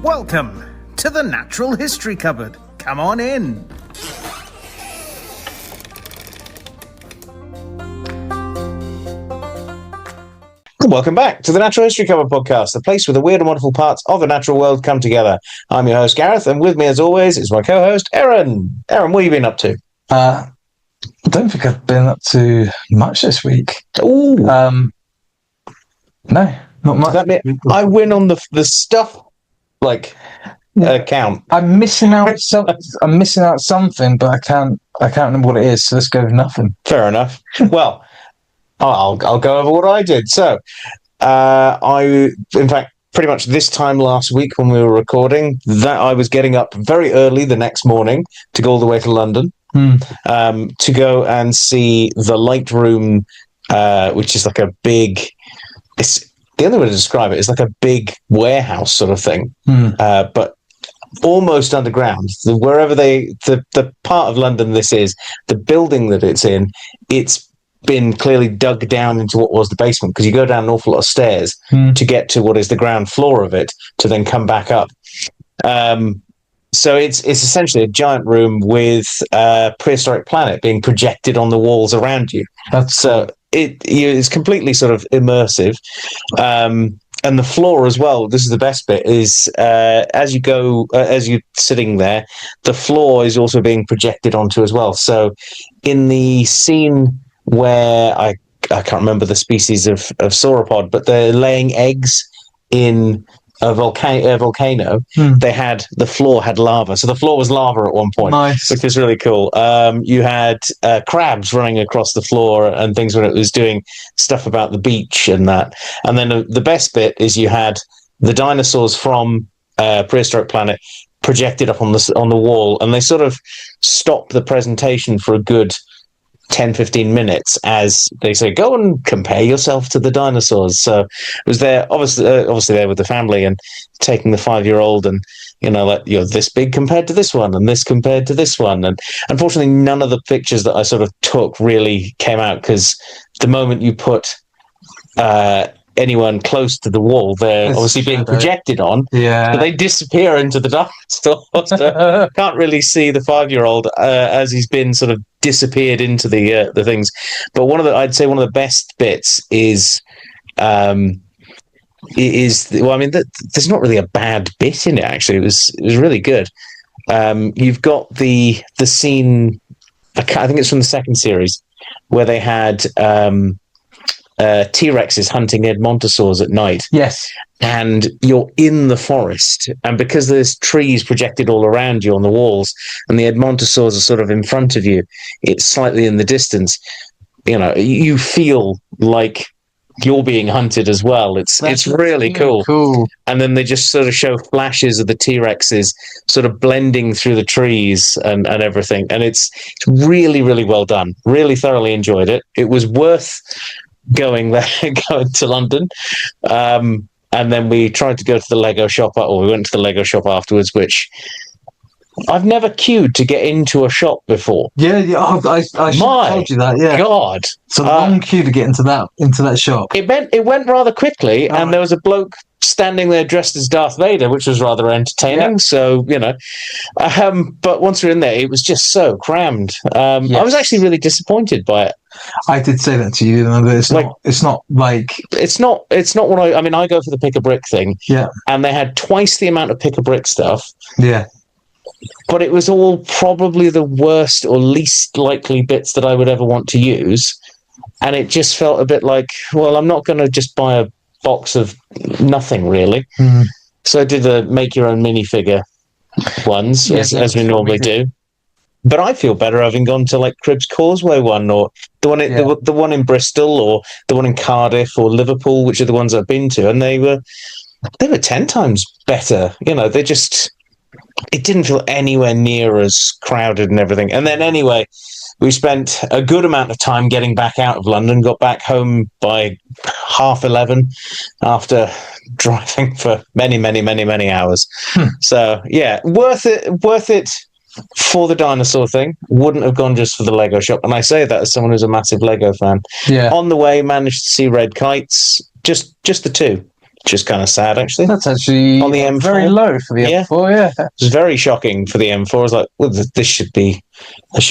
Welcome to the Natural History Cupboard. Come on in. Welcome back to the Natural History Cupboard podcast, the place where the weird and wonderful parts of the natural world come together. I'm your host, Gareth, and with me, as always, is my co-host, Aaron. Aaron, what have you been up to? I don't think I've been up to much this week. Ooh. No, not much. I win on the stuff, count. I'm missing out something, but I can't remember what it is, so let's go with nothing. Fair enough. Well, I'll go over what I did. So, in fact, pretty much this time last week when we were recording, that I was getting up very early the next morning to go all the way to London to go and see the Light Room, which is like a big. It's the only way to describe it is like a big warehouse sort of thing, but almost underground. Wherever the part of London this is, the building that it's in, it's been clearly dug down into what was the basement, because you go down an awful lot of stairs to get to what is the ground floor of it to then come back up. So it's essentially a giant room with a prehistoric planet being projected on the walls around you. It's completely sort of immersive. And the floor as well, this is the best bit, is as you're sitting there, the floor is also being projected onto as well. So in the scene where I can't remember the species of sauropod, but they're laying eggs in a volcano. The floor had lava. So the floor was lava at one point, nice. Which was really cool. You had crabs running across the floor and things when it was doing stuff about the beach and that. And then the best bit is you had the dinosaurs from Prehistoric Planet projected up on the wall, and they sort of stopped the presentation for a good 10-15 minutes as they say, go and compare yourself to the dinosaurs. So it was there, obviously there with the family, and taking the 5-year-old and you're this big compared to this one and this compared to this one. And unfortunately none of the pictures that I sort of took really came out, because the moment you put anyone close to the wall, they're obviously being projected on. Yeah, so they disappear into the dinosaurs. Can't really see the 5-year-old as he's been sort of disappeared into the things. But I'd say one of the best bits is there's not really a bad bit in it. Actually, it was really good. You've got the scene. I think it's from the second series where they had T-Rexes hunting Edmontosaurs at night. Yes. And you're in the forest, and because there's trees projected all around you on the walls, and the Edmontosaurs are sort of in front of you, it's slightly in the distance, you feel like you're being hunted as well. It's really cool. And then they just sort of show flashes of the T-Rexes sort of blending through the trees and everything. And it's really, really well done. Really thoroughly enjoyed it. It was worth going to London. And then we tried to go to the Lego shop, or we went to the Lego shop afterwards, which I've never queued to get into a shop before. Yeah. I should have told you that. Yeah. God, it's a long queue to get into that shop. It went rather quickly, and there was a bloke standing there dressed as Darth Vader, which was rather entertaining. Yeah. So but once we were in there, it was just so crammed. Yes. I was actually really disappointed by it. I did say that to you, but it's not what I go for the pick a brick thing. Yeah. And they had twice the amount of pick a brick stuff. Yeah. But it was all probably the worst or least likely bits that I would ever want to use. And it just felt a bit like, well, I'm not going to just buy a box of nothing really. So I did the make your own minifigure ones, as we normally do. But I feel better having gone to like Cribbs Causeway one, or the one in Bristol, or the one in Cardiff or Liverpool, which are the ones I've been to, and they were 10 times better. It didn't feel anywhere near as crowded and everything. And then anyway, we spent a good amount of time getting back out of London, got back home by 11:30 after driving for many, many, many, many hours. So yeah, worth it for the dinosaur thing. Wouldn't have gone just for the Lego shop. And I say that as someone who's a massive Lego fan. Yeah. On the way, managed to see red kites, just the two. which is kind of sad, actually. That's actually on the M4. Very low for the M4. Yeah, it's very shocking for the M4. I was like, well, there should be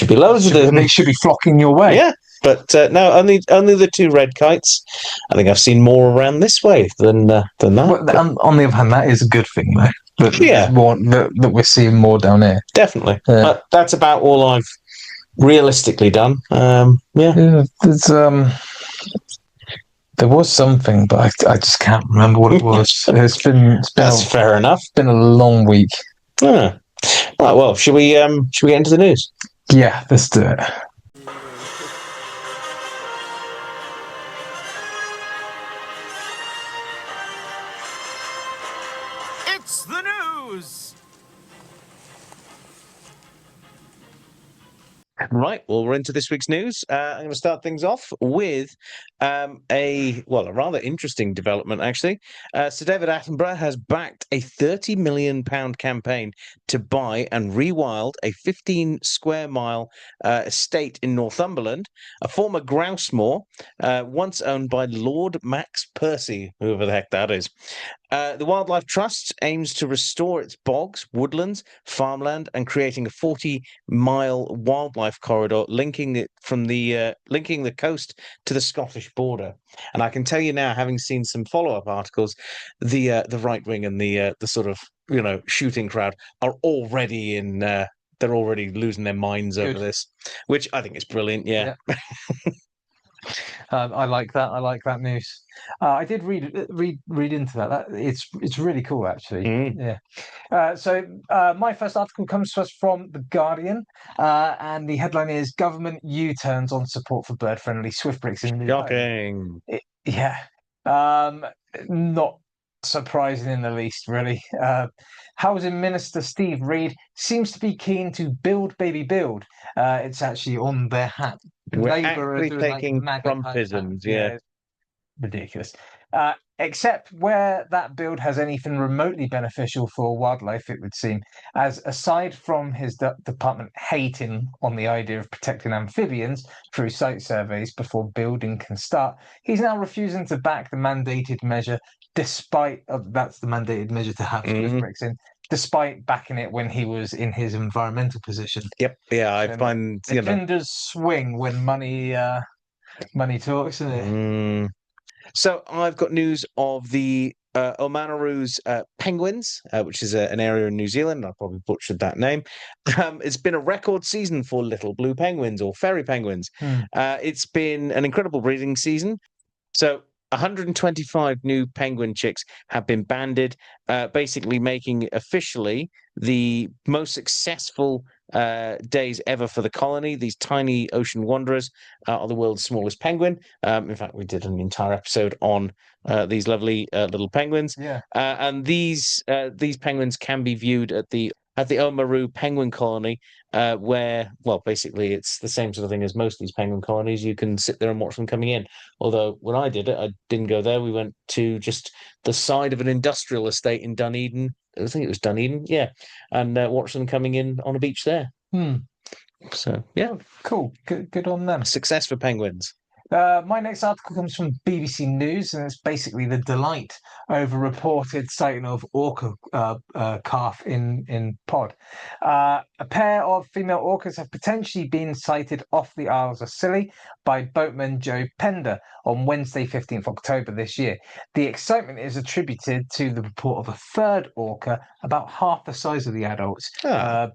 loads of them. They should be flocking your way. Yeah, but no, only the 2 red kites. I think I've seen more around this way than that. Well, on the other hand, that is a good thing, though. That we're seeing more down here. Definitely. That's about all I've realistically done. There was something, but I just can't remember what it was. That's fair enough. It's been a long week. Right. Well, should we get into the news? Yeah, let's do it. It's the news! Right, well, we're into this week's news. I'm going to start things off with a rather interesting development, actually. Sir David Attenborough has backed a £30 million campaign to buy and rewild a 15-square-mile estate in Northumberland, a former grouse moor, once owned by Lord Max Percy, whoever the heck that is. The Wildlife Trust aims to restore its bogs, woodlands, farmland, and creating a 40-mile wildlife corridor linking the coast to the Scottish border. And I can tell you now, having seen some follow-up articles, the right wing and the sort of shooting crowd are already they're already losing their minds over this, which I think is brilliant. Yeah. I like that. I like that news. I did read into that. It's really cool, actually. Yeah. So my first article comes to us from The Guardian, and the headline is "Government U-turns on support for bird-friendly swift bricks in New Shocking. Yeah. Not surprising in the least, really. Housing Minister Steve Reed seems to be keen to build, baby, build. It's actually on their hat. We're Labour actually taking Trumpisms, yeah. Ridiculous. Except where that build has anything remotely beneficial for wildlife, it would seem, as aside from his department hating on the idea of protecting amphibians through site surveys before building can start, he's now refusing to back the mandated measure, despite that's the mandated measure to have swift bricks in, despite backing it when he was in his environmental position. Yep, yeah, I find the fingers swing when money talks, isn't it? So I've got news of the Oamaru's penguins, which is an area in New Zealand. I probably butchered that name. It's been a record season for little blue penguins or fairy penguins. It's been an incredible breeding season. So 125 new penguin chicks have been banded, basically making officially the most successful days ever for the colony. These tiny ocean wanderers are the world's smallest penguin. In fact, we did an entire episode on these lovely little penguins. And these penguins can be viewed at the Oamaru Penguin Colony, where, well, basically it's the same sort of thing as most of these penguin colonies. You can sit there and watch them coming in. Although when I did it, I didn't go there. We went to just the side of an industrial estate in Dunedin. I think it was Dunedin, yeah, and watched them coming in on a beach there. So, yeah. Cool. Good on them. Success for penguins. My next article comes from BBC News, and it's basically the delight over reported sighting of orca calf in pod. A pair of female orcas have potentially been sighted off the Isles of Scilly by boatman Joe Pender on Wednesday, 15th October this year. The excitement is attributed to the report of a third orca, about half the size of the adults,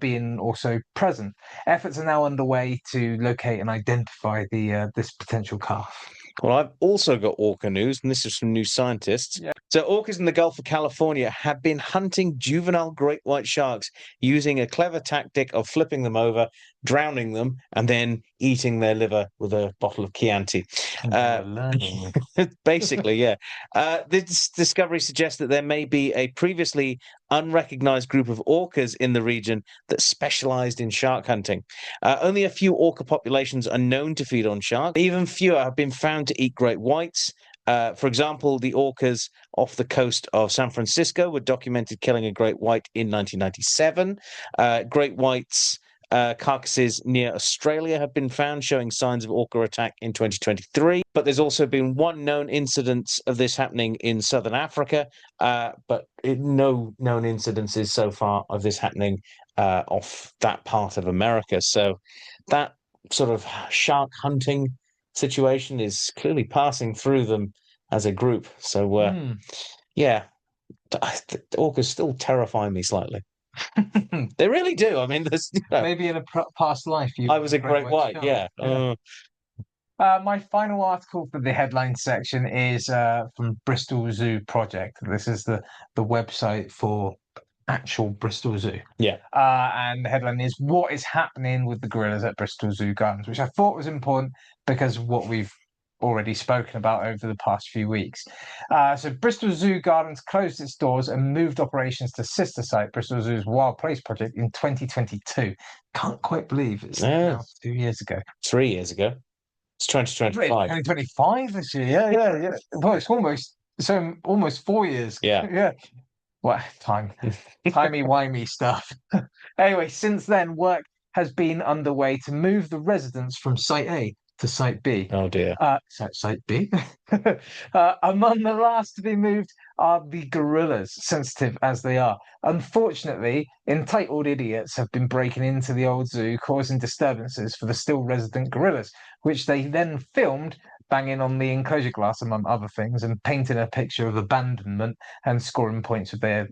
being also present. Efforts are now underway to locate and identify this potential calf. Well, I've also got orca news, and this is from New Scientist. So orcas in the Gulf of California have been hunting juvenile great white sharks using a clever tactic of flipping them over, drowning them, and then eating their liver with a bottle of Chianti. Basically, yeah. This discovery suggests that there may be a previously unrecognized group of orcas in the region that specialized in shark hunting. Only a few orca populations are known to feed on sharks. Even fewer have been found to eat great whites. For example, the orcas off the coast of San Francisco were documented killing a great white in 1997. Great whites carcasses near Australia have been found showing signs of orca attack in 2023. But there's also been one known incident of this happening in southern Africa, but no known incidences so far of this happening off that part of America. So that sort of shark hunting situation is clearly passing through them as a group. So, yeah, orcas still terrify me slightly. They really do. I mean, there's Maybe in a past life, I was a great white. Yeah. My final article for the headline section is from Bristol Zoo Project. This is the website for actual Bristol Zoo. Yeah. And the headline is "What is happening with the gorillas at Bristol Zoo Gardens," which I thought was important because of what we've already spoken about over the past few weeks. So Bristol Zoo Gardens closed its doors and moved operations to sister site Bristol Zoo's Wild Place project in 2022. Can't quite believe it's now 2 years ago. 3 years ago. It's 2025. 2025 this year. Yeah. Well, it's almost 4 years. Yeah. What timey-wimey stuff. Anyway, since then, work has been underway to move the residents from Site A to Site B. Oh dear. Site B. Among the last to be moved are the gorillas, sensitive as they are. Unfortunately, entitled idiots have been breaking into the old zoo, causing disturbances for the still resident gorillas, which they then filmed banging on the enclosure glass, among other things, and painting a picture of abandonment and scoring points with their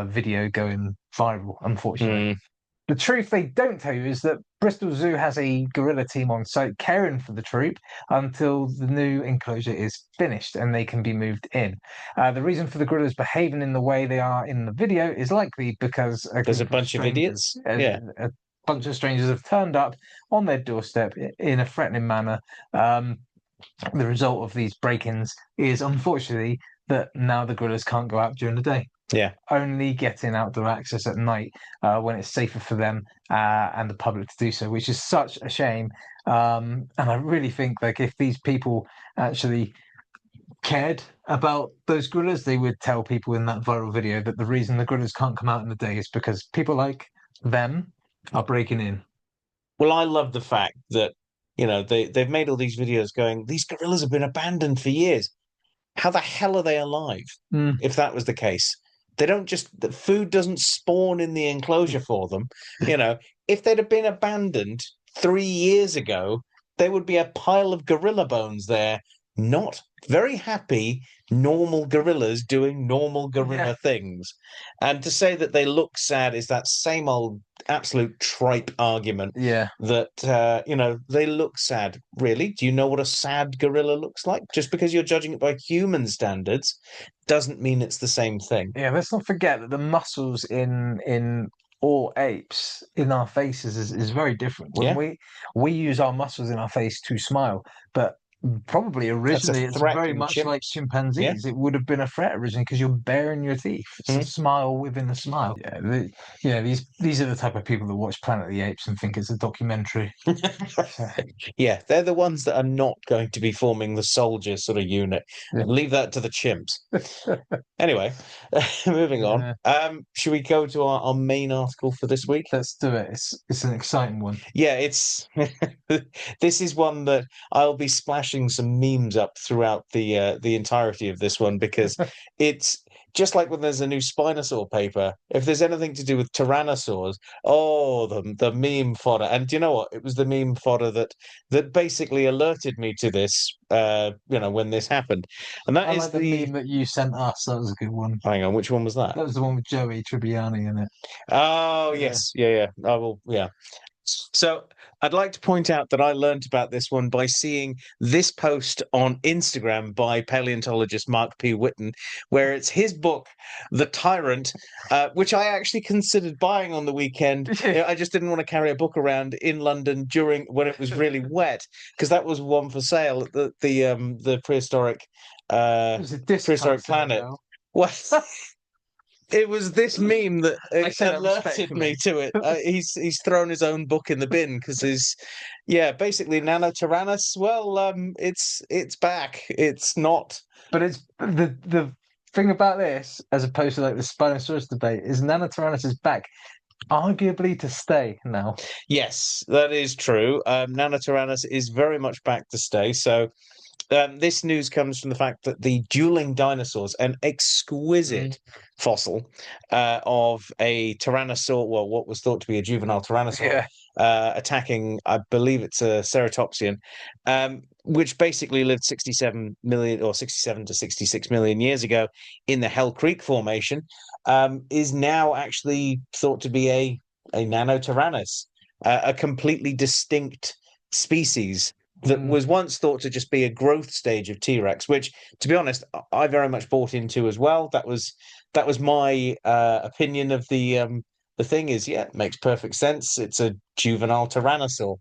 video going viral, unfortunately. The truth they don't tell you is that Bristol Zoo has a gorilla team on site caring for the troop until the new enclosure is finished and they can be moved in. The reason for the gorillas behaving in the way they are in the video is likely because there's a bunch of idiots. A bunch of strangers have turned up on their doorstep in a threatening manner. The result of these break-ins is, unfortunately, that now the gorillas can't go out during the day. Yeah. Only getting outdoor access at night when it's safer for them and the public to do so, which is such a shame. And I really think like if these people actually cared about those gorillas, they would tell people in that viral video that the reason the gorillas can't come out in the day is because people like them are breaking in. Well, I love the fact that, they've made all these videos going, these gorillas have been abandoned for years. How the hell are they alive? If that was the case? They don't the food doesn't spawn in the enclosure for them. If they'd have been abandoned 3 years ago, there would be a pile of gorilla bones there, not very happy, normal gorillas doing normal gorilla things. And to say that they look sad is that same old absolute tripe argument. Yeah. That, they look sad. Really? Do you know what a sad gorilla looks like? Just because you're judging it by human standards doesn't mean it's the same thing. Yeah, let's not forget that the muscles in all apes in our faces is very different. When we use our muscles in our face to smile, but probably originally it's very much like chimpanzees. It would have been a threat originally because you're baring your teeth. It's a smile within a smile. These are the type of people that watch Planet of the Apes and think it's a documentary. Yeah, they're the ones that are not going to be forming the soldier sort of unit. Leave that to the chimps. Anyway, moving on. Should we go to our main article for this week? Let's do it. It's an exciting one. Yeah, it's this is one that I'll be splashing some memes up throughout the entirety of this one because it's just like when there's a new Spinosaur paper. If there's anything to do with tyrannosaurs, the meme fodder. And do you know what? It was the meme fodder that basically alerted me to this. When this happened, and that is like the meme that you sent us. That was a good one. Hang on, which one was that? That was the one with Joey Tribbiani in it. Oh yes, yeah. I will, yeah. So I'd like to point out that I learned about this one by seeing this post on Instagram by paleontologist Mark P. Whitten, where it's his book, The Tyrant, which I actually considered buying on the weekend. I just didn't want to carry a book around in London when it was really wet, because that was one for sale at the prehistoric prehistoric planet. What? It was this meme that alerted me to it. He's thrown his own book in the bin because basically Nanotyrannus. Well, it's back. It's not. But it's the thing about this, as opposed to like the Spinosaurus debate, is Nanotyrannus is back arguably to stay now. Yes, that is true. Nanotyrannus is very much back to stay. So this news comes from the fact that the dueling dinosaurs, an exquisite fossil of a tyrannosaur, well, what was thought to be a juvenile tyrannosaur, Yeah. attacking, I believe it's a ceratopsian, which basically lived 67 million or 67 to 66 million years ago in the Hell Creek Formation, is now actually thought to be a nanotyrannus, a completely distinct species that was once thought to just be a growth stage of T-Rex, which, to be honest, I very much bought into as well. That was my opinion of the thing. Is yeah, it makes perfect sense. It's a juvenile tyrannosaur,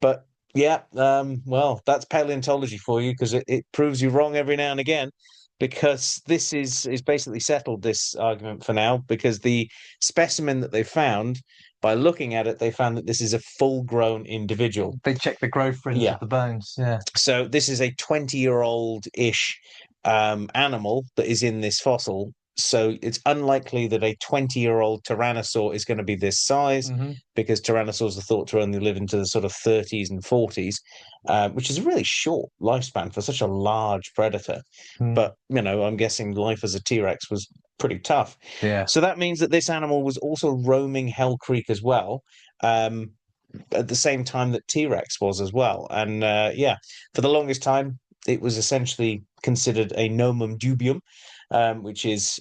but yeah, well, that's paleontology for you because it proves you wrong every now and again. Because this is basically settled this argument for now. Because the specimen that they found, by looking at it, they found that this is a full-grown individual. They check the growth rings Yeah. of the bones. Yeah. So this is a 20-year-old-ish animal that is in this fossil. So it's unlikely that a 20-year-old tyrannosaur is going to be this size, because tyrannosaurs are thought to only live into the sort of 30s and 40s, which is a really short lifespan for such a large predator. But, I'm guessing life as a T-Rex was pretty tough. Yeah. So that means that this animal was also roaming Hell Creek as well. At the same time that T-Rex was as well. And yeah, for the longest time, it was essentially considered a nomum dubium, which is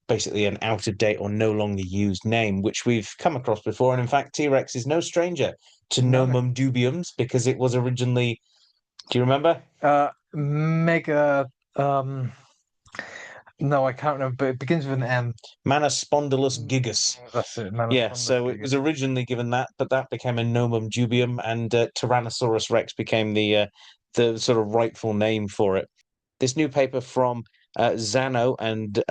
basically an out of date or no longer used name, which we've come across before. And in fact, T-Rex is no stranger to nomum dubiums because it was originally, do you remember? Mega. No, I can't remember, but it begins with an M. Manospondylus gigas. That's it. Yeah, so it was originally given that, but that became a nomum dubium, and Tyrannosaurus rex became the sort of rightful name for it. This new paper from Zano and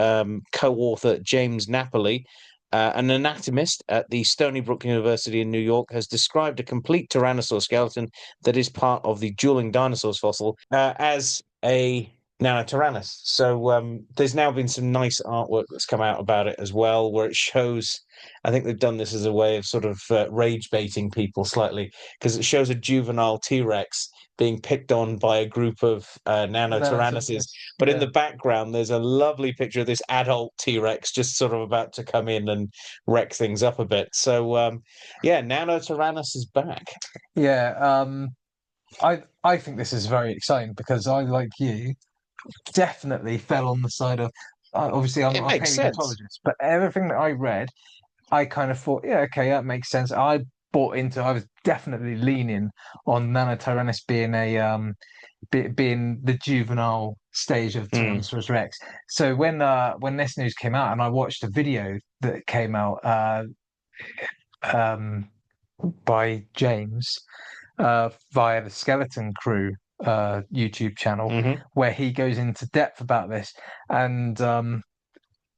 co-author James Napoli, an anatomist at the Stony Brook University in New York, has described a complete tyrannosaur skeleton that is part of the dueling dinosaurs fossil as a nanotyrannus. So there's now been some nice artwork that's come out about it as well, where it shows, I think they've done this as a way of sort of rage baiting people slightly, because it shows a juvenile T-Rex being picked on by a group of nanotyrannuses. But in the background, there's a lovely picture of this adult T-Rex just sort of about to come in and wreck things up a bit. So yeah, nanotyrannus is back. Yeah, I think this is very exciting because I, like you, definitely fell on the side of. Obviously, I'm a paleontologist, but everything that I read, I kind of thought, yeah, okay, that makes sense. I was definitely leaning on Nanotyrannus being being the juvenile stage of Tyrannosaurus Rex. So when this news came out, and I watched a video that came out by James via the Skeleton Crew YouTube channel, where he goes into depth about this, and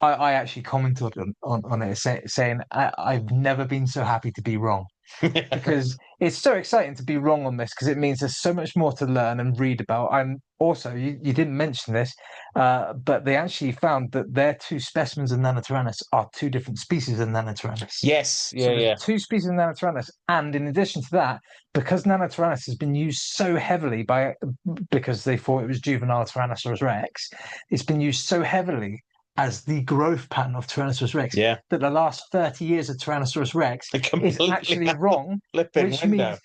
I actually commented on it saying I've never been so happy to be wrong, because it's so exciting to be wrong on this, because it means there's so much more to learn and read about. And also, you didn't mention this, but they actually found that their two specimens of Nanotyrannus are two different species of Nanotyrannus. Yes, yeah, So yeah. two species of Nanotyrannus, and in addition to that, because Nanotyrannus has been used so heavily because they thought it was juvenile Tyrannosaurus Rex, it's been used so heavily as the growth pattern of Tyrannosaurus Rex, that the last 30 years of Tyrannosaurus Rex is actually wrong, which means,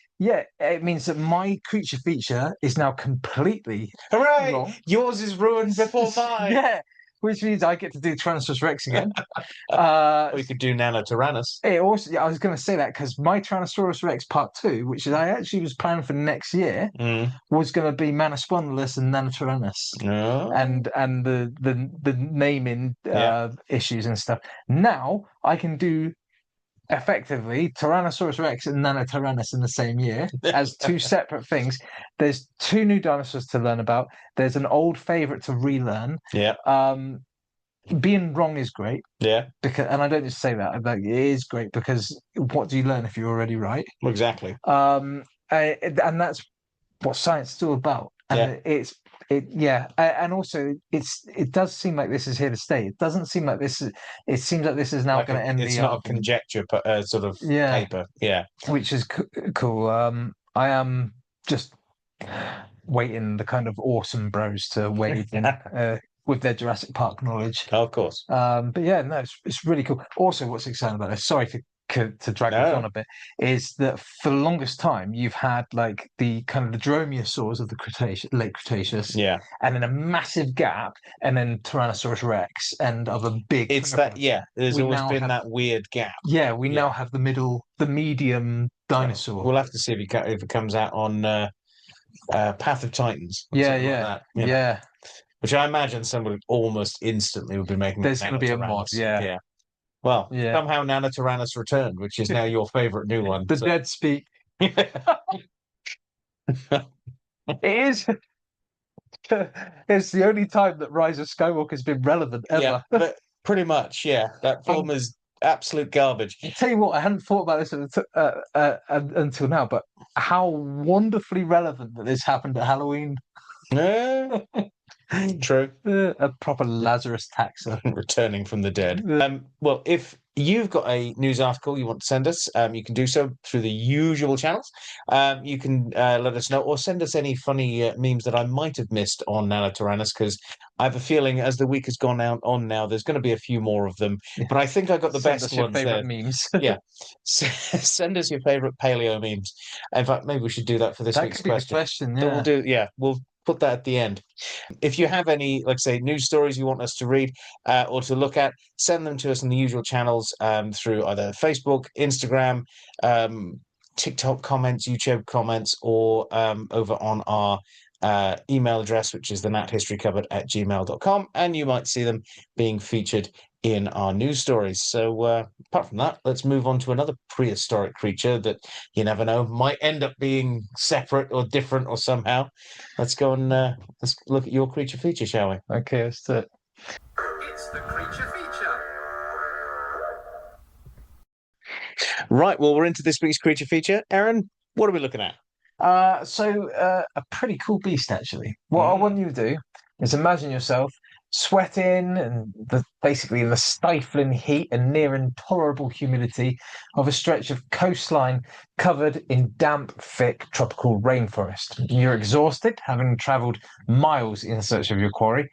it means that my creature feature is now completely wrong. Yours is ruined before mine. Yeah, which means I get to do Tyrannosaurus Rex again. Or you could do Nanotyrannus. It also, I was going to say that because my Tyrannosaurus Rex Part 2, which I actually was planning for next year, was going to be Manospondylus and Nanotyrannus, and the naming issues and stuff. Now I can do effectively Tyrannosaurus Rex and Nanotyrannus in the same year as two separate things. There's two new dinosaurs to learn about. There's an old favorite to relearn. Being wrong is great. Because, and I don't just say that, like, it is great, because what do you learn if you're already right? Exactly. And that's what science is all about. And And also it does seem like this is here to stay. It doesn't seem like this is. It seems like this is now Like going to end it's the not a argument. conjecture, sort of Yeah, paper. Yeah. which is cool. I am just waiting the kind of awesome bros to wade in with their Jurassic Park knowledge. Of course. But yeah, no, it's really cool. Also, what's exciting about this, sorry to drag this No. on a bit, is that for the longest time you've had like the kind of the dromaeosaurs of the late Cretaceous, Yeah. and then a massive gap, and then Tyrannosaurus Rex and other big. It's that. Yeah. There's We always now been have, that weird gap. yeah, we Yeah. now have the medium dinosaur. We'll have to see if it comes out on Path of Titans. Or Yeah, something yeah, like that, you know. yeah. Which I imagine somebody almost instantly would be making. There's going to be a mod, Nanotyrannus. yeah, Yeah. Well, yeah. somehow Nanotyrannus returned, which is now your favorite new one. The So. dead speak. It is. It's the only time that Rise of Skywalker has been relevant ever. Yeah, but pretty much, yeah. That film is absolute garbage. I'll tell you what, I hadn't thought about this until now, but how wonderfully relevant that this happened at Halloween. Yeah, true. A proper Lazarus taxa. Returning from the dead. Well, if you've got a news article you want to send us, you can do so through the usual channels. You can let us know, or send us any funny memes that I might have missed on Nanotyrannus, because I have a feeling as the week has gone on now, there's going to be a few more of them. But I think I got the Send best us your ones favorite there. memes. Yeah, send us your favorite paleo memes. In fact, maybe we should do that for this That week's could be the question. question, So yeah. we'll put that at the end. If you have any, like say, news stories you want us to read or to look at, send them to us in the usual channels through either Facebook, Instagram, TikTok comments, YouTube comments, or over on our email address, which is the nathistorykcupboard@gmail.com, and you might see them being featured in our news stories. So apart from that, let's move on to another prehistoric creature that you never know might end up being separate or different or somehow. Let's go and let's look at your creature feature, shall we? Okay, let's do it. It's the creature feature. Right, well, we're into this week's creature feature. Aaron, what are we looking at? A pretty cool beast, actually. What I want you to do is imagine yourself sweating and basically in the stifling heat and near intolerable humidity of a stretch of coastline covered in damp, thick tropical rainforest. You're exhausted, having travelled miles in search of your quarry,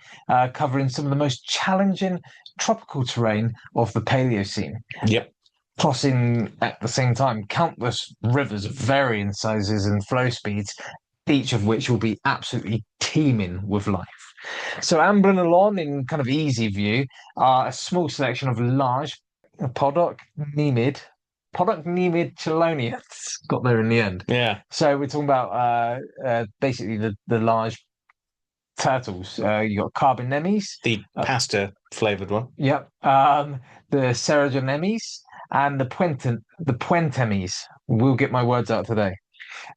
covering some of the most challenging tropical terrain of the Paleocene. Yep. Crossing at the same time countless rivers of varying sizes and flow speeds, each of which will be absolutely teeming with life. So ambling along in kind of easy view are a small selection of large podocnemid chelonians. Got there in the end. Yeah. So we're talking about basically the large turtles. You got carbonemes, The pasta flavored one. Yep. The Seragonemes and the Puentemes. We'll get my words out today.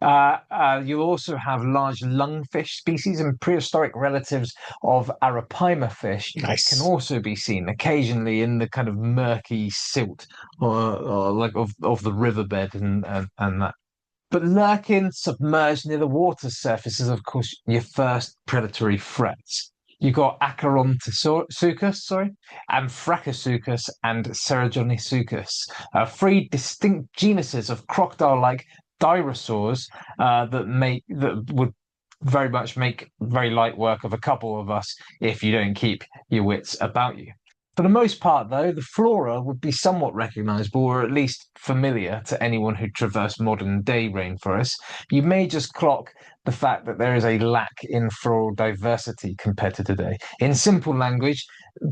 You also have large lungfish species and prehistoric relatives of Arapaima fish. Nice. Can also be seen occasionally in the kind of murky silt or like of the riverbed and that. But lurking submerged near the water surface is, of course, your first predatory threats. You've got Acherontosuchus, and Fracasuchus and Seragonisuchus, three distinct genuses of crocodile-like dinosaurs that would very much make very light work of a couple of us if you don't keep your wits about you. For the most part, though, the flora would be somewhat recognizable or at least familiar to anyone who traversed modern-day rainforests. You may just clock the fact that there is a lack in floral diversity compared to today. In simple language,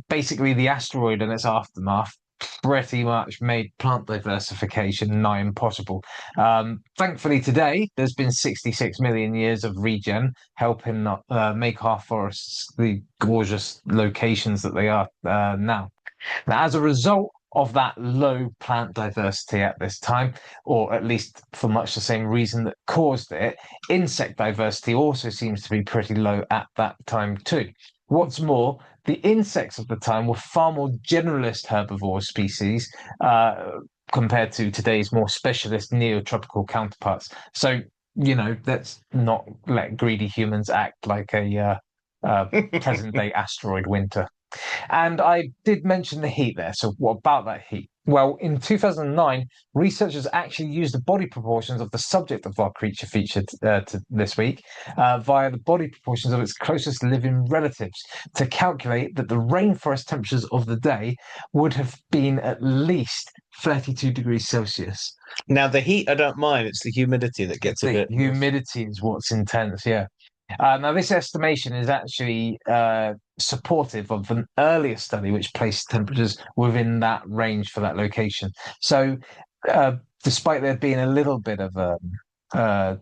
basically the asteroid and its aftermath pretty much made plant diversification nigh impossible. Thankfully, today there's been 66 million years of regen, helping make our forests the gorgeous locations that they are now. Now, as a result of that low plant diversity at this time, or at least for much the same reason that caused it, insect diversity also seems to be pretty low at that time too. What's more, the insects of the time were far more generalist herbivore species compared to today's more specialist neotropical counterparts. So, let's not let greedy humans act like a present day asteroid winter. And I did mention the heat there. So what about that heat? Well, in 2009, researchers actually used the body proportions of the subject of our creature featured this week via the body proportions of its closest living relatives to calculate that the rainforest temperatures of the day would have been at least 32 degrees Celsius. Now, the heat, I don't mind. It's the humidity that gets a The bit. humidity is what's intense, yeah. Now, this estimation is actually supportive of an earlier study which placed temperatures within that range for that location. So, despite there being a little bit of a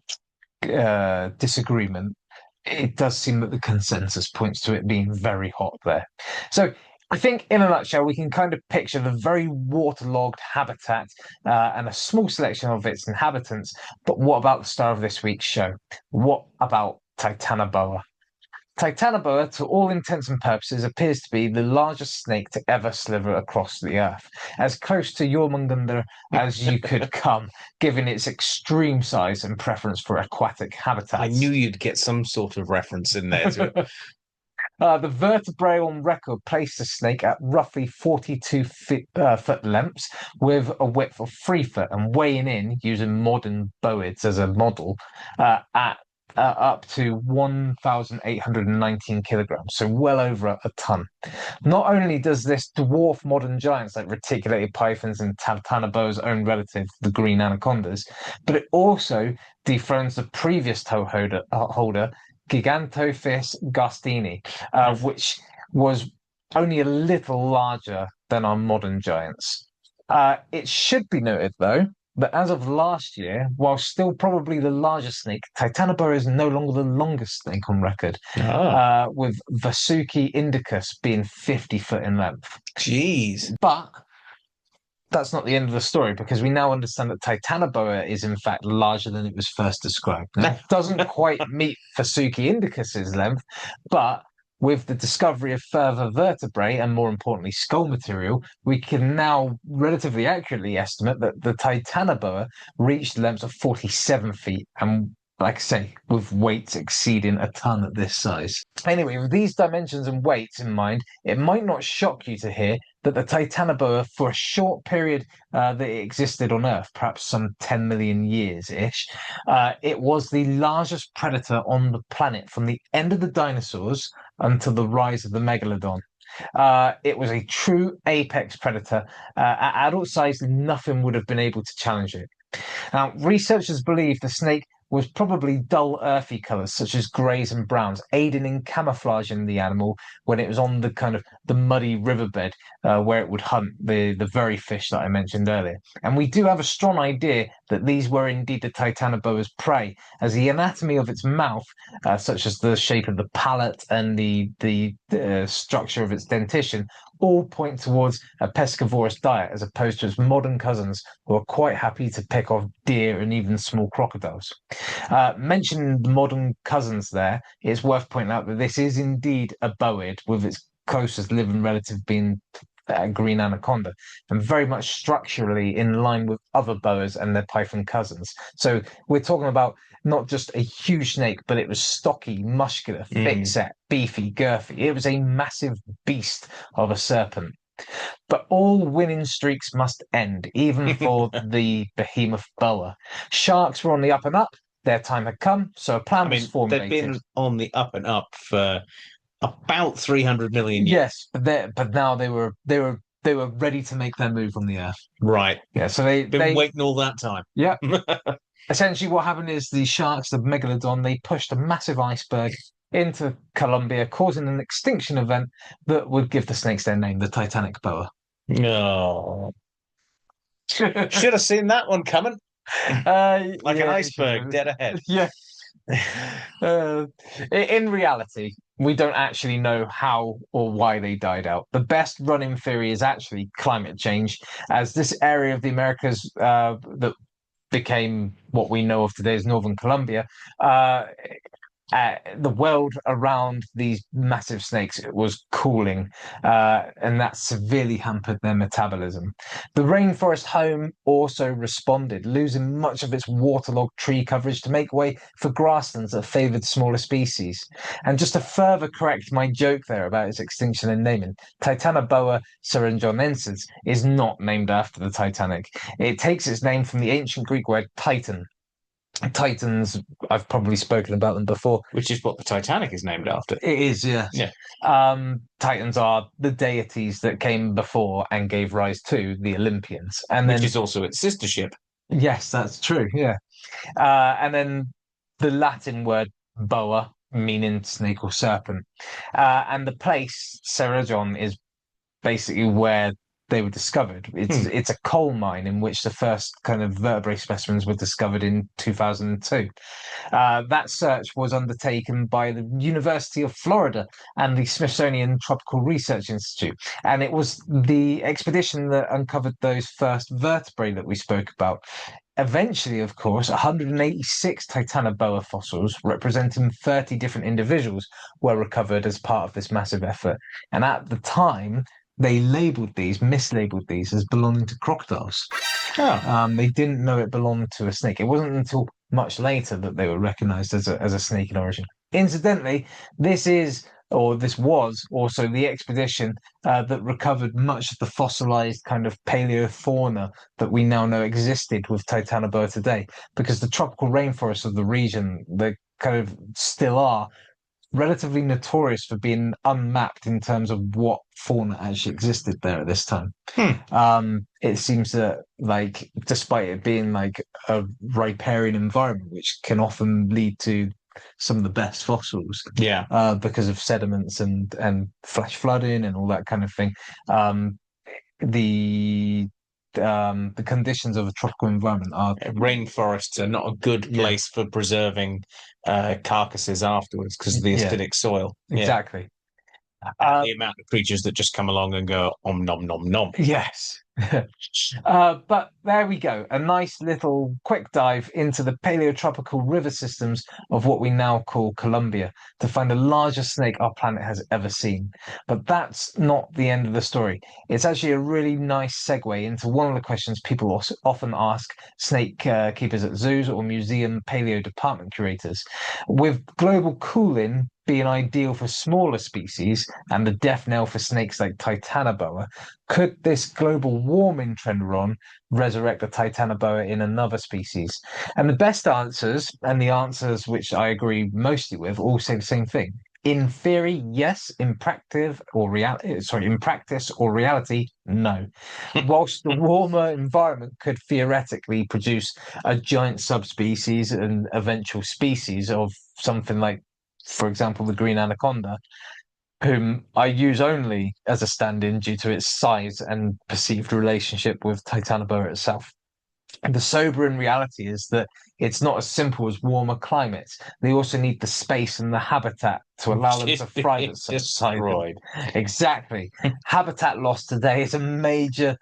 disagreement, it does seem that the consensus points to it being very hot there. So, I think, in a nutshell, we can kind of picture the very waterlogged habitat and a small selection of its inhabitants. But what about the star of this week's show? What about Titanoboa? Titanoboa, to all intents and purposes, appears to be the largest snake to ever slither across the earth, as close to Jormungandr as you could come, given its extreme size and preference for aquatic habitats. I knew you'd get some sort of reference in there to it. The vertebrae on record place the snake at roughly 42 foot lengths, with a width of 3 foot, and weighing in, using modern boids as a model, at up to 1,819 kilograms, so well over a ton. Not only does this dwarf modern giants like reticulated pythons and Titanoboa's own relative, the green anacondas, but it also dethrones the previous holder, Gigantophis gastini, which was only a little larger than our modern giants. It should be noted, though, that as of last year, while still probably the largest snake, Titanoboa is no longer the longest snake on record, with Vasuki indicus being 50 foot in length. Jeez. But that's not the end of the story, because we now understand that Titanoboa is in fact larger than it was first described. Now, it doesn't quite meet Vasuki indicus's length, but with the discovery of further vertebrae and, more importantly, skull material, we can now relatively accurately estimate that the Titanoboa reached lengths of 47 feet and, like I say, with weights exceeding a ton at this size. Anyway, with these dimensions and weights in mind, it might not shock you to hear that the Titanoboa, for a short period that it existed on Earth, perhaps some 10 million years-ish, it was the largest predator on the planet from the end of the dinosaurs until the rise of the megalodon. It was a true apex predator. At adult size, nothing would have been able to challenge it. Now, researchers believe the snake was probably dull earthy colours such as greys and browns, aiding in camouflaging the animal when it was on the kind of the muddy riverbed where it would hunt the very fish that I mentioned earlier. And we do have a strong idea that these were indeed the Titanoboa's prey, as the anatomy of its mouth, such as the shape of the palate and the structure of its dentition, all point towards a pescivorous diet, as opposed to its modern cousins, who are quite happy to pick off deer and even small crocodiles. Mentioning the modern cousins there, it's worth pointing out that this is indeed a boid, with its closest living relative being green anaconda, and very much structurally in line with other boas and their python cousins. So we're talking about not just a huge snake, but it was stocky, muscular, thick-set, beefy, girthy. It was a massive beast of a serpent. But all winning streaks must end, even for the behemoth boa. Sharks were on the up and up. Their time had come, so a plan was formulated. They've been on the up and up for about 300 million years. Yes, but now they were ready to make their move on the Earth. Right. Yeah, so they waiting all that time. Yeah. Essentially, what happened is the sharks, the megalodon, they pushed a massive iceberg into Colombia, causing an extinction event that would give the snakes their name, the Titanic boa. No. Should have seen that one coming. Like an iceberg dead ahead. Yeah. In reality, we don't actually know how or why they died out. The best running theory is actually climate change, as this area of the Americas that became what we know of today as Northern Colombia the world around these massive snakes was cooling, and that severely hampered their metabolism. The rainforest home also responded, losing much of its waterlogged tree coverage to make way for grasslands that favoured smaller species. And just to further correct my joke there about its extinction and naming, Titanoboa cerongionensis is not named after the Titanic. It takes its name from the ancient Greek word titan. Titans, I've probably spoken about them before. Which is what the Titanic is named after. It is, yeah. Yeah. Titans are the deities that came before and gave rise to the Olympians. And Which then, is also its sister ship. yes, that's true, yeah. And then the Latin word boa, meaning snake or serpent. And the place, Ceredigion, is basically where they were discovered. It's a coal mine in which the first kind of vertebrate specimens were discovered in 2002. That search was undertaken by the University of Florida and the Smithsonian Tropical Research Institute, and it was the expedition that uncovered those first vertebrae that we spoke about. Eventually, of course, 186 Titanoboa fossils representing 30 different individuals were recovered as part of this massive effort. And at the time, they mislabeled these as belonging to crocodiles. They didn't know it belonged to a snake. It wasn't until much later that they were recognized as a snake in origin. Incidentally, this was also the expedition that recovered much of the fossilized kind of paleofauna that we now know existed with Titanoboa today, because the tropical rainforests of the region, they kind of still are relatively notorious for being unmapped in terms of what fauna actually existed there at this time. It seems that, like, despite it being like a riparian environment, which can often lead to some of the best fossils, because of sediments and flash flooding and all that kind of thing. The conditions of a tropical environment are rainforests are not a good place for preserving carcasses afterwards because of the acidic soil. Exactly. The amount of creatures that just come along and go om nom nom nom. Yes. But there we go. A nice little quick dive into the paleotropical river systems of what we now call Colombia to find the largest snake our planet has ever seen. But that's not the end of the story. It's actually a really nice segue into one of the questions people often ask snake keepers at zoos or museum paleo department curators. With global cooling being ideal for smaller species and the death knell for snakes like Titanoboa, could this global warming trend we're on resurrect the Titanoboa in another species? And the best answers, and the answers which I agree mostly with, all say the same thing. In theory, yes. In practice or reality, no. Whilst the warmer environment could theoretically produce a giant subspecies and eventual species of something like, for example, the green anaconda, whom I use only as a stand-in due to its size and perceived relationship with Titanoboa itself. And the sobering reality is that it's not as simple as warmer climates. They also need the space and the habitat to allow them to thrive at such time. Exactly. Habitat loss today is a major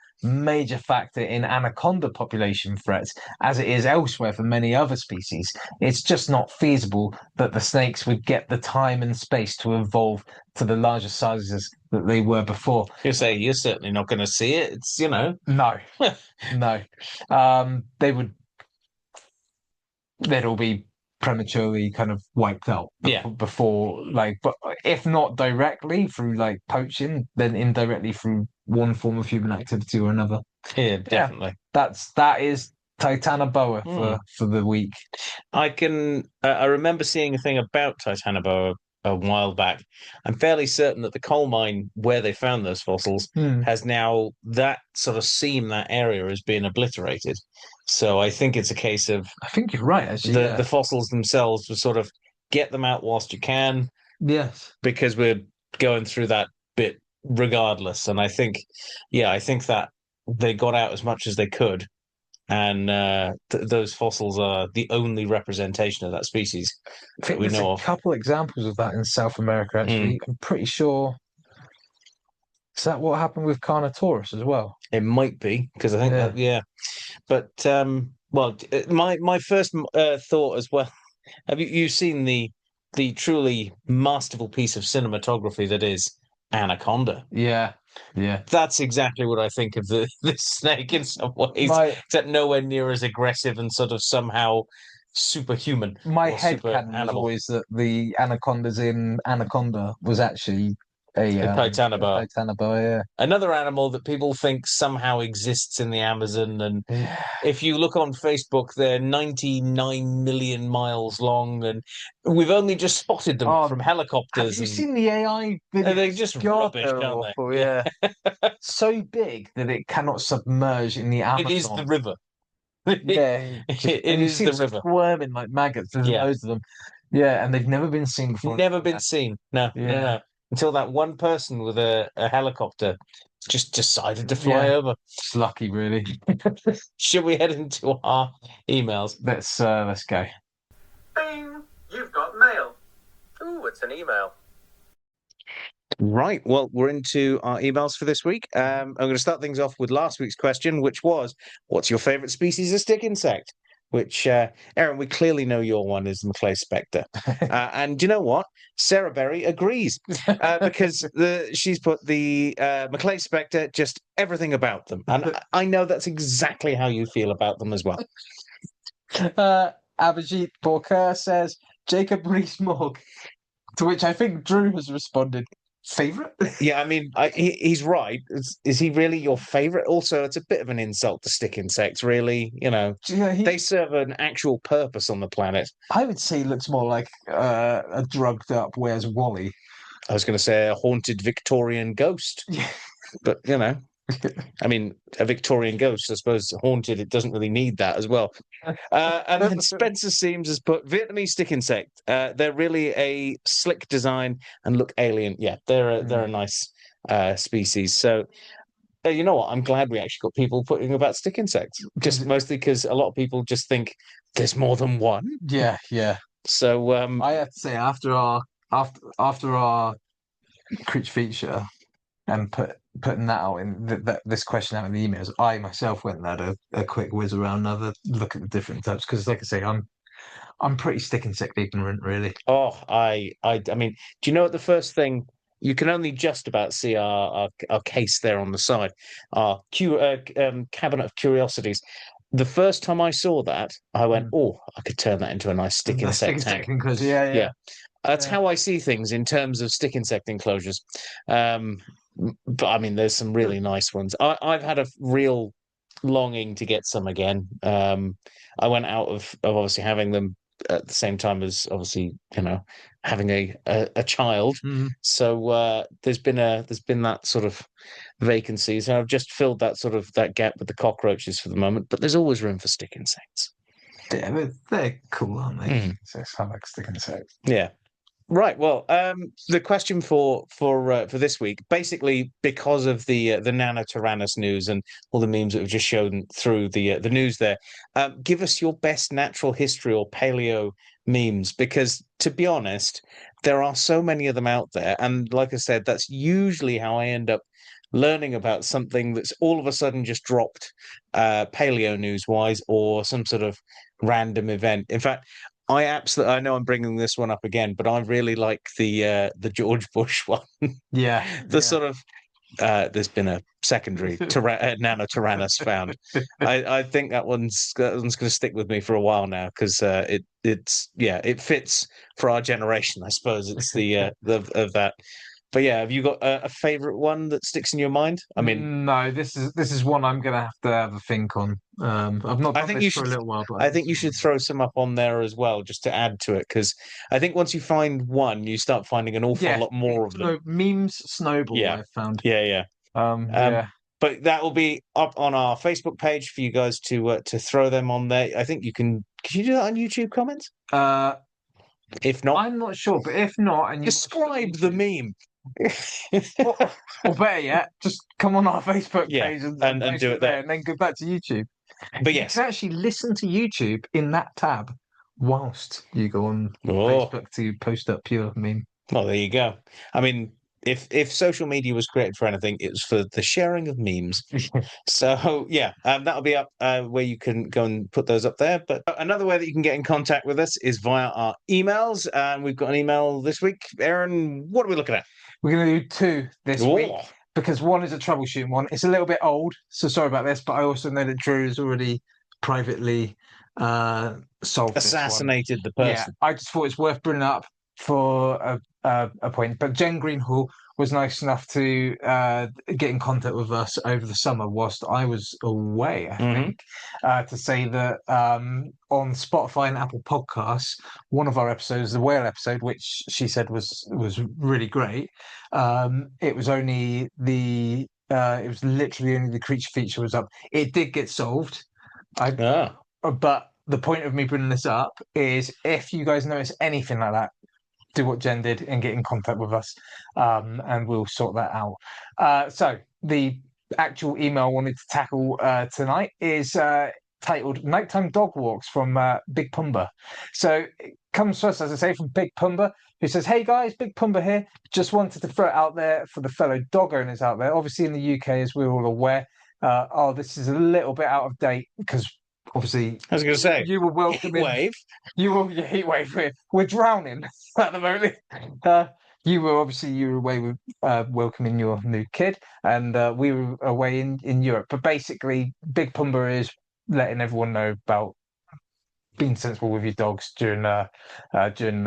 factor in anaconda population threats, as it is elsewhere for many other species. It's just not feasible that the snakes would get the time and space to evolve to the larger sizes that they were before. You say you're certainly not going to see it. It's, No. No. They'd all be prematurely kind of wiped out before, like, but if not directly through like poaching, then indirectly through one form of human activity or another. Yeah, definitely. That is Titanoboa for the week. I remember seeing a thing about Titanoboa a while back. I'm fairly certain that the coal mine where they found those fossils has now, that sort of seam, that area has been obliterated. So I think it's a case of, I think you're right, actually. The fossils themselves will sort of get them out whilst you can. Yes. Because we're going through that bit regardless. And I think that they got out as much as they could. And those fossils are the only representation of that species that we know of. A couple examples of that in South America, actually. I'm pretty sure. Is that what happened with Carnotaurus as well? It might be, because I think that, But, well, my first thought as well, have you seen the the truly masterful piece of cinematography that is Anaconda. Yeah. That's exactly what I think of this snake in some ways, My except nowhere near as aggressive and sort of somehow superhuman my or head super canon was animal. always that the anacondas in Anaconda was actually A a titanoboa. titanoboa. Yeah. Another animal that people think somehow exists in the Amazon. And Yeah. if you look on Facebook, they're 99 million miles long, and we've only just spotted them Oh, from have helicopters. you And seen the AI they're videos? just God, rubbish, they're aren't they? awful. Yeah. So big that it cannot submerge in the It is the Amazon. river. Yeah, It and you is see the them river. squirming like maggots. There's Yeah. loads of them. Yeah, and they've never been seen before. Never been seen. No, no, Yeah. no. Until that one person with a helicopter just decided to fly Yeah. over. It's lucky, really. Should we head into our emails? Let's go. Bing! You've got mail. Ooh, it's an email. Right. Well, we're into our emails for this week. I'm going to start things off with last week's question, which was, what's your favourite species of stick insect? Which, Aaron, we clearly know your one is the Maclay spectre. And do you know what? Sarah Berry agrees because she's put the Maclay spectre, just everything about them. And I know that's exactly how you feel about them as well. Abhijit Borker says Jacob Rees-Mogg, to which I think Drew has responded, favorite? Yeah, I mean, he's right. Is he really your favorite? Also, it's a bit of an insult to stick insects, really. You know, Yeah, they serve an actual purpose on the planet. I would say he looks more like a drugged up Where's Wally? I was going to say a haunted Victorian ghost, Yeah. but you know, I mean, a Victorian ghost, I suppose, haunted, it doesn't really need that as well. And then Spencer Seams has put Vietnamese stick insect. They're really a slick design and look alien. Yeah, they're a nice species. So you know what? I'm glad we actually got people putting about stick insects. Just mostly because a lot of people just think there's more than one. Yeah. So I have to say after our creature feature and putting that out in this question out in the emails, I myself went and had a quick whiz around, another look at the different types because, like I say, I'm pretty stick insect ignorant, really. oh, I mean, do you know what the first thing? You can only just about see our case there on the side, our cabinet of curiosities. The first time I saw that, I went, "Oh, I could turn that into a nice stick The stick insect tank." insect enclosure, yeah. That's Yeah. how I see things in terms of stick insect enclosures. But I mean, there's some really nice ones. I've had a real longing to get some again. I went out of obviously having them at the same time as obviously having a child. So there's been that sort of vacancy. So I've just filled that gap with the cockroaches for the moment. But there's always room for stick insects. Yeah, they're cool, aren't they? I like stick insects. Yeah. Right. Well, the question for this week, basically because of the Nanotyrannus news and all the memes that we've just shown through the news there, give us your best natural history or paleo memes, because to be honest, there are so many of them out there, and like I said, that's usually how I end up learning about something that's all of a sudden just dropped, paleo news wise, or some sort of random event. In fact, I know I'm bringing this one up again, but I really like the George Bush one. Yeah. Sort of there's been a secondary Nanotyrannus found. I think that one's going to stick with me for a while now because it fits for our generation. I suppose it's the of that. But yeah, have you got a favorite one that sticks in your mind? I mean, no, this is one I'm gonna have to have a think on. I've not I done think this you for a should. little while, but I think you should throw some up on there as well, just to add to it, because I think once you find one, you start finding an awful lot more of them. Memes snowball. Yeah. I've found. Yeah. Yeah. But that will be up on our Facebook page for you guys to throw them on there. I think you can. Can you do that on YouTube comments? If not, I'm not sure, but if not, and you describe the meme. or better yet, just come on our Facebook page and do it there, and then go back to YouTube. But yes, you can actually listen to YouTube in that tab whilst you go on Oh. Facebook to post up your meme. Well, there you go. I mean, if social media was created for anything, it was for the sharing of memes. So yeah, that'll be up where you can go and put those up there. But another way that you can get in contact with us is via our emails. And we've got an email this week. Aaron, what are we looking at? We're going to do two this week because one is a troubleshooting one. It's a little bit old, so sorry about this. But I also know that Drew has already privately solved assassinated this the one. person. Yeah, I just thought it's worth bringing up for a point. But Jen Greenhall was nice enough to get in contact with us over the summer whilst I was away, I think, to say that on Spotify and Apple Podcasts, one of our episodes, the whale episode, which she said was really great, it was only the it was literally only the creature feature was up. It did get solved. But the point of me bringing this up is if you guys notice anything like that, do what Jen did and get in contact with us, and we'll sort that out. So the actual email I wanted to tackle tonight is titled "Nighttime Dog Walks" from Big Pumba. So it comes to us, as I say, from Big Pumba, who says, "Hey guys, Big Pumba here. Just wanted to throw it out there for the fellow dog owners out there. Obviously, in the UK, as we're all aware, this is a little bit out of date because." Obviously, I was going to say you were welcoming. Heat wave. You were your heat wave. We're drowning at the moment. You were away with welcoming your new kid, and we were away in Europe. But basically, Big Pumba is letting everyone know about being sensible with your dogs during the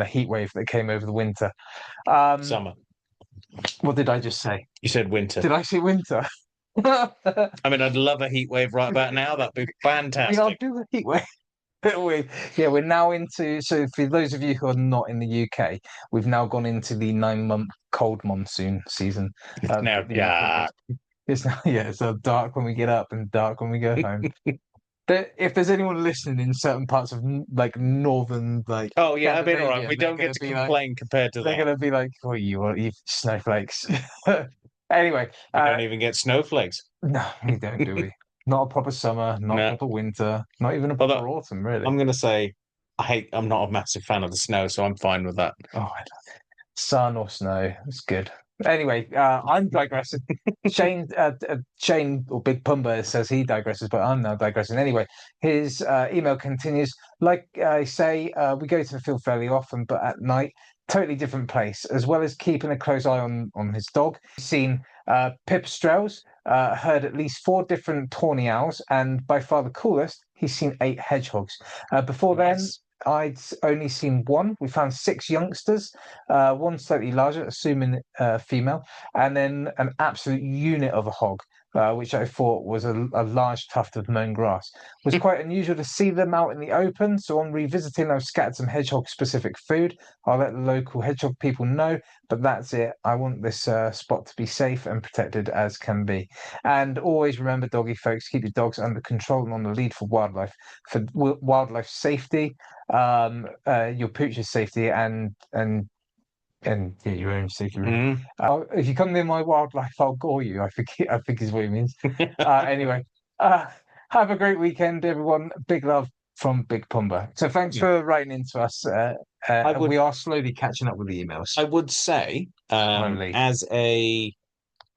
heat wave that came over the winter. Summer. What did I just say? You said winter. Did I say winter? I mean, I'd love a heat wave right about now. That'd be fantastic. I'll do a heat wave. We're now into. So for those of you who are not in the UK, we've now gone into the 9-month cold monsoon season. It's now so dark when we get up and dark when we go home. If there's anyone listening in certain parts of like northern, like I've been all right. We don't get to complain compared to they're that. Going to be like, "Oh, you snowflakes." Anyway, we don't even get snowflakes. No, we don't, do we? Not a proper summer, not a proper winter, not even a proper autumn, really. I'm going to say, I'm not a massive fan of the snow, so I'm fine with that. Oh, sun or snow, it's good. Anyway, I'm digressing. Shane or Big Pumba says he digresses, but I'm now digressing. Anyway, his email continues. Like I say, we go to the field fairly often, but at night, totally different place. As well as keeping a close eye on his dog, he's seen pipistrelles, heard at least 4 different tawny owls, and by far the coolest, he's seen 8 hedgehogs. Before then, I'd only seen 1. We found 6 youngsters, 1 slightly larger, assuming female, and then an absolute unit of a hog, which I thought was a large tuft of mown grass. It was quite unusual to see them out in the open, so on revisiting, I've scattered some hedgehog-specific food. I'll let the local hedgehog people know, but that's it. I want this spot to be safe and protected as can be. And always remember, doggy folks, keep your dogs under control and on the lead for wildlife safety, your pooch's safety, and your own safety. If you come near my wildlife, I'll gore you. I think is what he means. Anyway, have a great weekend, everyone. Big love from Big Pumba. So thanks for writing into us. We are slowly catching up with the emails. I would say,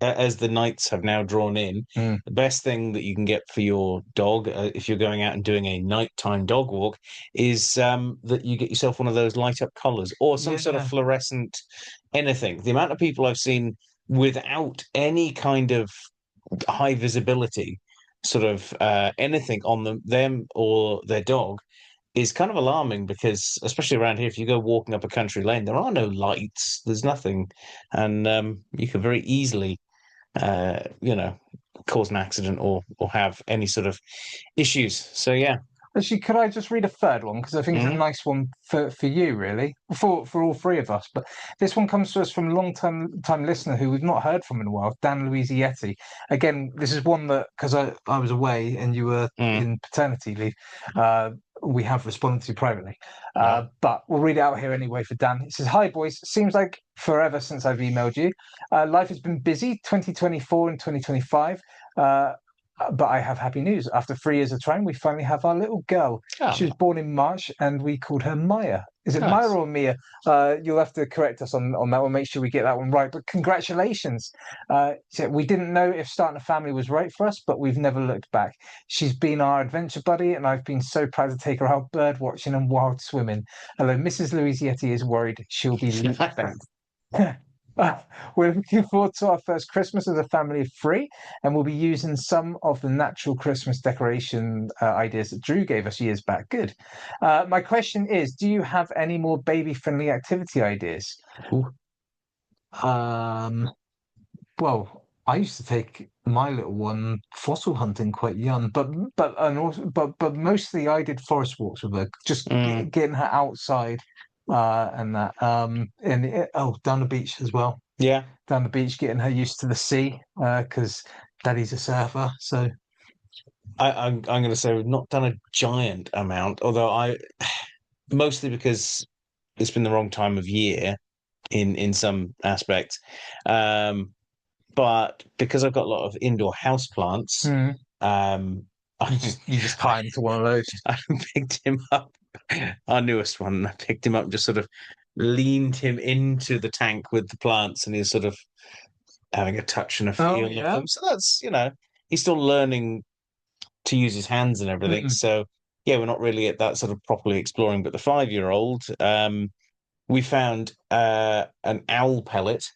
as the nights have now drawn in, the best thing that you can get for your dog, if you're going out and doing a nighttime dog walk, is that you get yourself one of those light up collars or some sort of fluorescent anything. The amount of people I've seen without any kind of high visibility, sort of anything on them or their dog, is kind of alarming because, especially around here, if you go walking up a country lane, there are no lights, there's nothing, and you could very easily cause an accident or have any sort of issues. So yeah. Actually, could I just read a third one? Because I think it's a nice one for you, really, for all 3 of us. But this one comes to us from a long-time listener who we've not heard from in a while, Dan Luizietti. Again, this is one that, because I was away and you were in paternity leave, we have responded to privately. But we'll read it out here anyway for Dan. It says, "Hi, boys. Seems like forever since I've emailed you. Life has been busy, 2024 and 2025. But I have happy news. After 3 years of trying, we finally have our little girl. She was born in March, and we called her Maya Is it Nice. Myra or Mia? You'll have to correct us on that one. Make sure we get that one right. But congratulations. So we didn't know if starting a family was right for us, but we've never looked back. She's been our adventure buddy, and I've been so proud to take her out bird watching and wild swimming. Although Mrs. Louise Yeti is worried she'll be leak bent. We're looking forward to our first Christmas as a family of three, and we'll be using some of the natural Christmas decoration ideas that Drew gave us years back. Good. My question is, do you have any more baby-friendly activity ideas? Well, I used to take my little one fossil hunting quite young, but mostly I did forest walks with her, just getting her outside and that down the beach as well. Yeah, Down the beach, getting her used to the sea because Daddy's a surfer. So I'm going to say we've not done a giant amount, although I mostly because it's been the wrong time of year in some aspects. But because I've got a lot of indoor house plants, you just tie into one of those. I picked him up, our newest one. I picked him up and just sort of leaned him into the tank with the plants, and he's sort of having a touch and a feel of them. So that's, he's still learning to use his hands and everything. So yeah, we're not really at that sort of properly exploring. But the 5-year-old, we found an owl pellet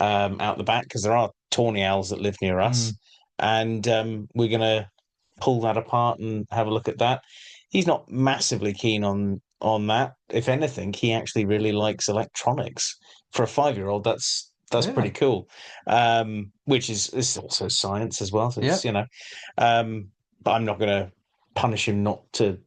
out the back, because there are tawny owls that live near us, and we're going to pull that apart and have a look at that. He's not massively keen on that. If anything, he actually really likes electronics. For a 5-year-old, that's pretty cool. Which is also science as well. So it's, but I'm not going to punish him not to,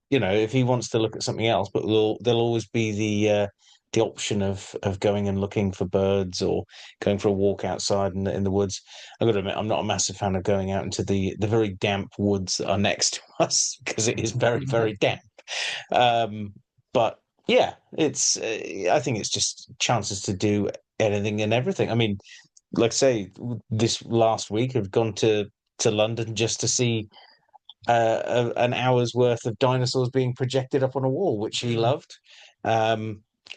if he wants to look at something else. But there'll always be the option of going and looking for birds or going for a walk outside in the woods. I've got to admit, I'm not a massive fan of going out into the very damp woods that are next to us, because it is very, very damp. But yeah, it's I think it's just chances to do anything and everything. I mean, like I say, this last week I've gone to London just to see an hour's worth of dinosaurs being projected up on a wall, which he loved.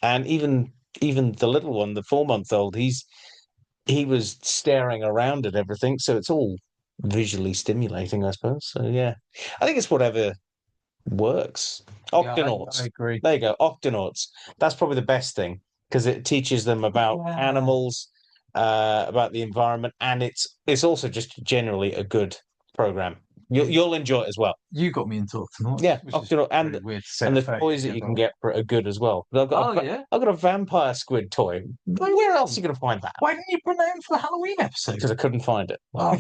And even the little one, the 4-month-old, he was staring around at everything. So it's all visually stimulating, I suppose. So yeah, I think it's whatever works. Octonauts. Yeah, I agree. There you go, Octonauts. That's probably the best thing, because it teaches them about animals, about the environment, and it's also just generally a good program. You'll enjoy it as well. You got me into Octonauts. Yeah, which is Octonaut, and really weird to say and the 30 toys that years you can old. get are good as well. I've got I've got a vampire squid toy. Where else are you going to find that? Why didn't you bring that in for the Halloween episode? Because I couldn't find it. Oh.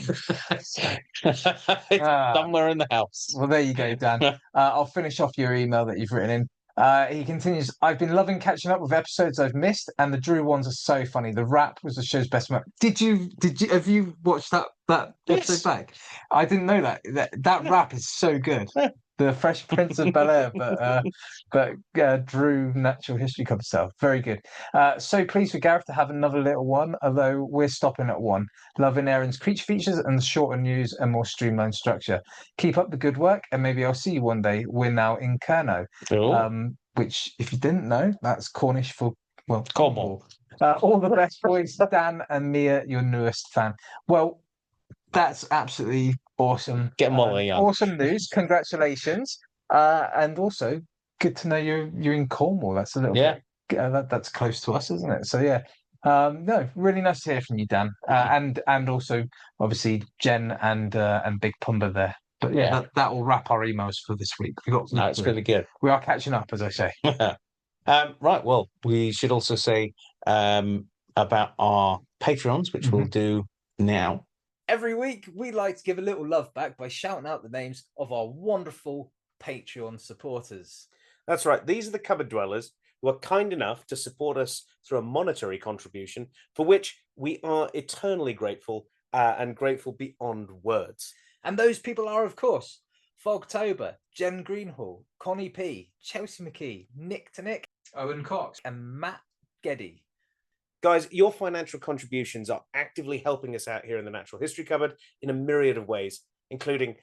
It's somewhere in the house. Well, there you go, Dan. I'll finish off your email that you've written in. He continues, I've been loving catching up with episodes I've missed, and the Drew ones are so funny. The rap was the show's best moment. Have you watched that episode back? I didn't know that rap is so good. The Fresh Prince of Bel-Air, but Drew Natural History Club style. Very good. So pleased for Gareth to have another little one, although we're stopping at one. Loving Aaron's creature features and the shorter news and more streamlined structure. Keep up the good work, and maybe I'll see you one day. We're now in Kerno, which, if you didn't know, that's Cornish for, well, Cornwall. All the best, boys. Dan and Mia, your newest fan. Well, that's absolutely awesome. Get Molly on. Awesome news. Congratulations. And also, good to know you're in Cornwall. That's a little bit, that's close to us, isn't it? So yeah. No, really nice to hear from you, Dan. And also obviously Jen and Big Pumba there. But yeah, that will wrap our emails for this week. It's really good. We are catching up, as I say. Right. Well, we should also say about our Patreons, which we'll do now. Every week, we like to give a little love back by shouting out the names of our wonderful Patreon supporters. That's right. These are the cupboard dwellers who are kind enough to support us through a monetary contribution, for which we are eternally grateful and grateful beyond words. And those people are, of course, Fogtober, Jen Greenhall, Connie P, Chelsea McKee, Nick to Nick, Owen Cox, and Matt Geddy. Guys, your financial contributions are actively helping us out here in the Natural History Cupboard in a myriad of ways, including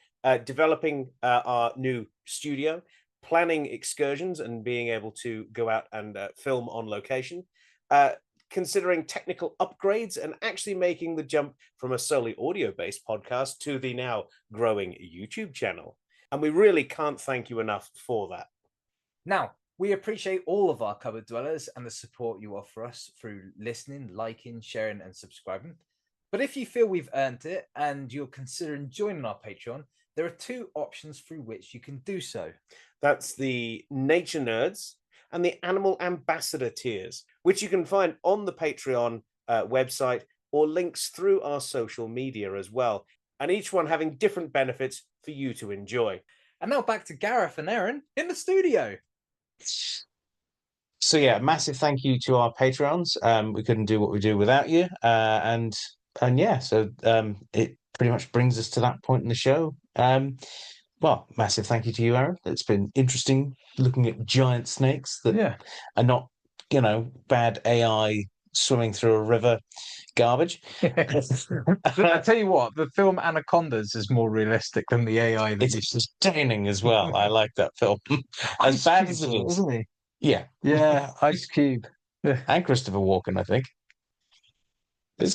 developing our new studio, planning excursions and being able to go out and film on location, considering technical upgrades, and actually making the jump from a solely audio-based podcast to the now growing YouTube channel. And we really can't thank you enough for that. Now, we appreciate all of our cupboard dwellers and the support you offer us through listening, liking, sharing, and subscribing. But if you feel we've earned it and you're considering joining our Patreon, there are two options through which you can do so. That's the Nature Nerds and the Animal Ambassador tiers, which you can find on the Patreon website or links through our social media as well, and each one having different benefits for you to enjoy. And now back to Gareth and Aaron in the studio. So yeah, massive thank you to our Patreons. We couldn't do what we do without you. And yeah, so it pretty much brings us to that point in the show. Well, massive thank you to you, Aaron. It's been interesting looking at giant snakes that are not, bad AI swimming through a river garbage. I tell you what, the film Anacondas is more realistic than the AI. It's sustaining as well. I like that film. As bad as it is, isn't he? Yeah. Yeah, Ice Cube. And Christopher Walken, I think. It's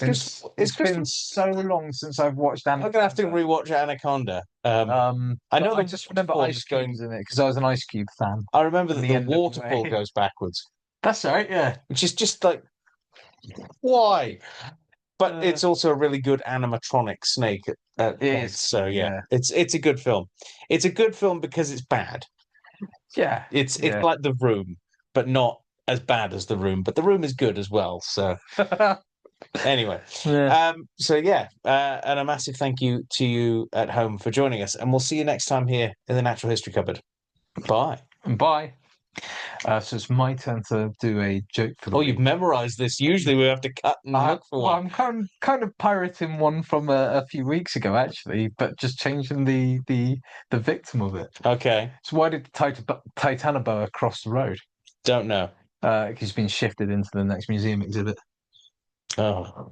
been so long since I've watched Anaconda. I'm gonna have to rewatch Anaconda. I know. I just remember Ice Cube's in it because I was an Ice Cube fan. I remember that the waterfall goes backwards. That's right, yeah. Which is just like, why? But it's also a really good animatronic snake at points. So yeah, it's a good film. It's a good film because it's bad. Yeah, it's like The Room, but not as bad as The Room. But The Room is good as well. So. Anyway, so yeah, and a massive thank you to you at home for joining us, and we'll see you next time here in the Natural History Cupboard. Bye. Bye. So it's my turn to do a joke for the week. You've memorized this. Usually we have to cut and look for one. I'm kind of pirating one from a few weeks ago, actually, but just changing the victim of it. Okay. So why did Titanoboa cross the road? Don't know. Because he's been shifted into the next museum exhibit. Oh.